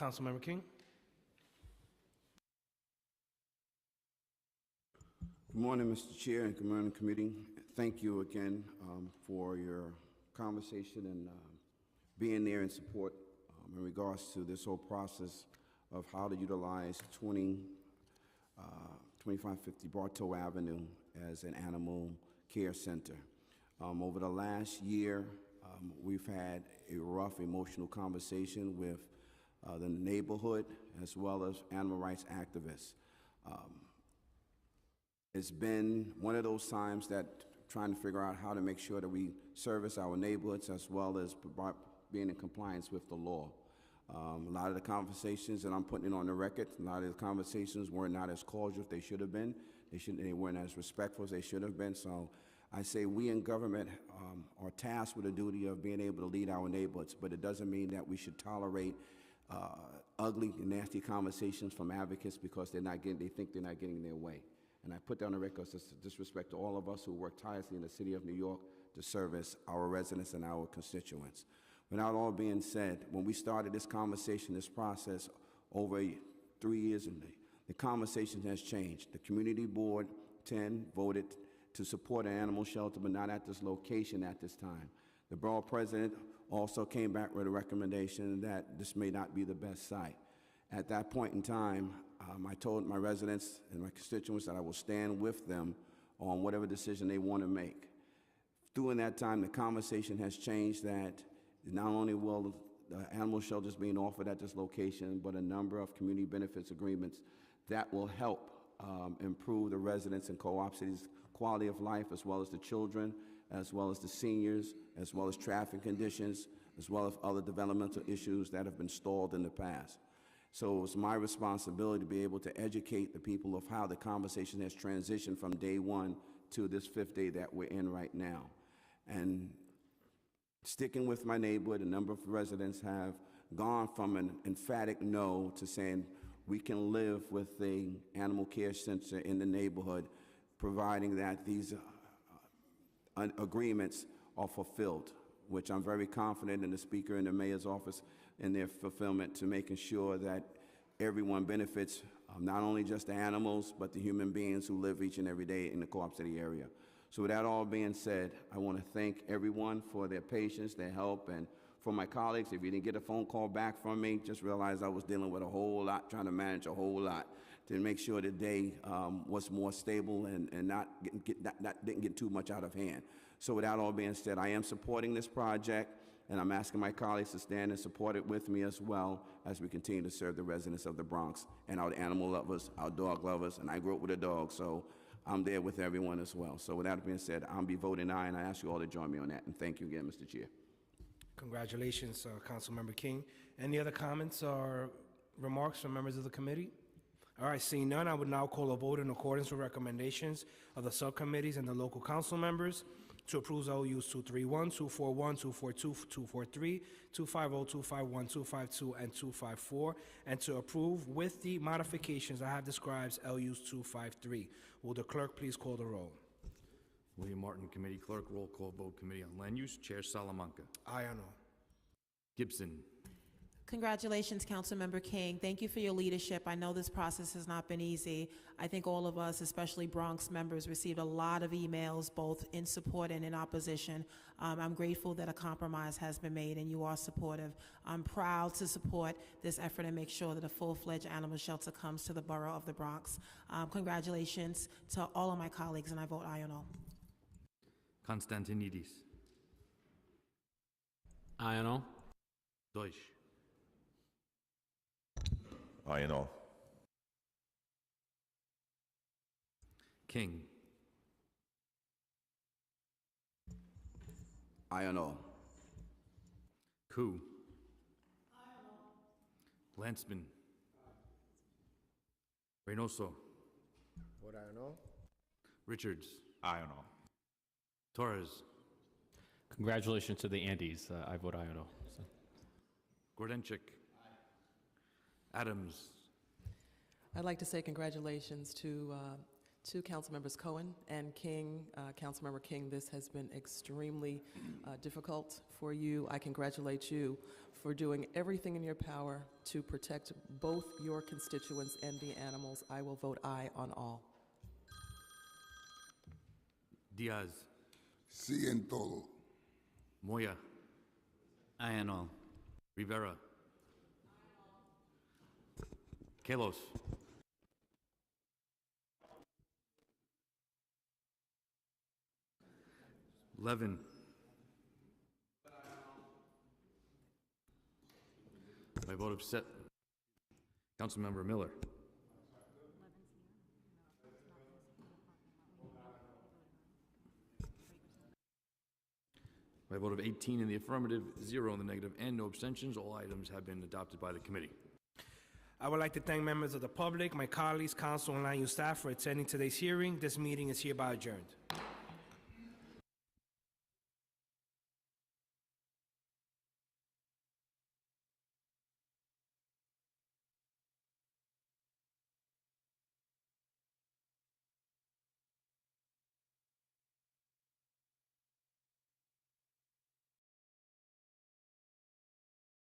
Councilmember King. Good morning, Mr. Chair, and good morning, committee. Thank you again for your conversation and being there in support in regards to this whole process of how to utilize 2550 Bartow Avenue as an animal care center. Over the last year, we've had a rough emotional conversation with the neighborhood as well as animal rights activists. It's been one of those times that trying to figure out how to make sure that we service our neighborhoods as well as being in compliance with the law. A lot of the conversations, and I'm putting it on the record, a lot of the conversations were not as cordial as they should have been. They weren't as respectful as they should have been. So I say we in government are tasked with the duty of being able to lead our neighborhoods, but it doesn't mean that we should tolerate ugly and nasty conversations from advocates because they think they're not getting their way. And I put down the record disrespect to all of us who work tirelessly in the city of New York to service our residents and our constituents. Without all being said, when we started this conversation, this process over 3 years, and the conversation has changed. The community board 10 voted to support an animal shelter, but not at this location at this time. The borough president also came back with a recommendation that this may not be the best site. At that point in time, I told my residents and my constituents that I will stand with them on whatever decision they want to make. During that time, the conversation has changed that not only will the animal shelters being offered at this location, but a number of community benefits agreements that will help improve the residents and co-op cities' quality of life, as well as the children, as well as the seniors, as well as traffic conditions, as well as other developmental issues that have been stalled in the past. So it's my responsibility to be able to educate the people of how the conversation has transitioned from day one to this 5th day that we're in right now. And sticking with my neighborhood, a number of residents have gone from an emphatic no to saying we can live with the animal care center in the neighborhood, providing that these agreements are fulfilled, which I'm very confident in the Speaker and the Mayor's office in their fulfillment to making sure that everyone benefits, not only just the animals, but the human beings who live each and every day in the Co-op City area. So with that all being said, I want to thank everyone for their patience, their help, and for my colleagues. If you didn't get a phone call back from me, just realize I was dealing with a whole lot, trying to manage a whole lot to make sure the day was more stable and didn't get too much out of hand. So with that all being said, I am supporting this project, and I'm asking my colleagues to stand and support it with me as well as we continue to serve the residents of the Bronx and our animal lovers, our dog lovers, and I grew up with a dog, so I'm there with everyone as well. So with that being said, I'll be voting aye, and I ask you all to join me on that, and thank you again, Mr. Chair. Congratulations, Councilmember King. Any other comments or remarks from members of the committee? All right, seeing none, I would now call a vote in accordance with recommendations of the subcommittees and the local council members to approve OUs 231, 241, 242, 243, 250, 251, 252, and 254, and to approve with the modifications I have described LUs 253. Will the clerk please call the roll? William Martin, Committee Clerk. Roll call vote. Committee on Land Use. Chair Salamanca. Aye or no? Gibson. Congratulations, Councilmember King. Thank you for your leadership. I know this process has not been easy. I think all of us, especially Bronx members, received a lot of emails, both in support and in opposition. I'm grateful that a compromise has been made and you are supportive. I'm proud to support this effort and make sure that a full-fledged animal shelter comes to the borough of the Bronx. Congratulations to all of my colleagues, and I vote aye or no. Constantinides. Aye or no? Deutsch. Aye and all. King. Aye or no? Koo. Lancman. Reynoso. Vote aye or no? Richards. Aye and all. Torres. Congratulations to the Andes. I vote aye or no. So. Grodenchik. Adams. I'd like to say congratulations to To Councilmembers Cohen and King, Councilmember King, this has been extremely difficult for you. I congratulate you for doing everything in your power to protect both your constituents and the animals. I will vote aye on all. Diaz. Sí en todo. Moya. Aye and all. Rivera. Kallos. Levin. By vote of set, Councilmember Miller. By a vote of 18 in the affirmative, 0 in the negative, and no abstentions, all items have been adopted by the committee. I would like to thank members of the public, my colleagues, council, and land use staff for attending today's hearing. This meeting is hereby adjourned.